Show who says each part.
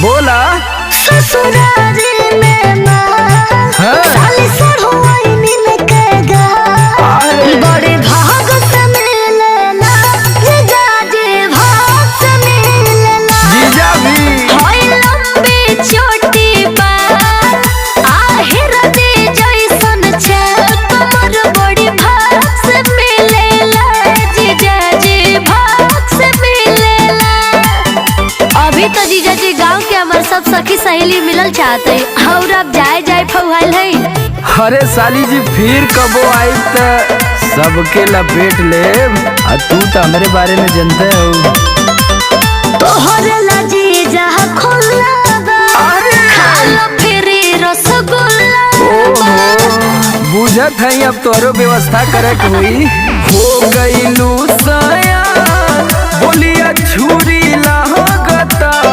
Speaker 1: बोला
Speaker 2: ससुरारी में
Speaker 1: हाँ।
Speaker 2: साली सड़ोई मिल के गा बड़े भाग से मिलना जीजाजी भाग से मिलना
Speaker 1: जीजा भी
Speaker 2: होई लंबी छोटी बात आहिर दे जैसन चल कमर बड़ी भाग से मिलेला जीजाजी भाग से मिलेला। अभी तो जीजाजी गांव के हमार सब सखी सहेली मिलल चाहते और अब जाए फौहाल है।
Speaker 1: अरे साली जी फिर कबो आई त सबके लपेट ले। तू तो हमारे बारे में जानते हो।
Speaker 2: तोहरे लजी जहाँ खुला बा खाला फिरी रसगुल्ला
Speaker 1: बुझत है अब तोरो व्यवस्था करे के हुई। हो गई लू सया बोलिया छू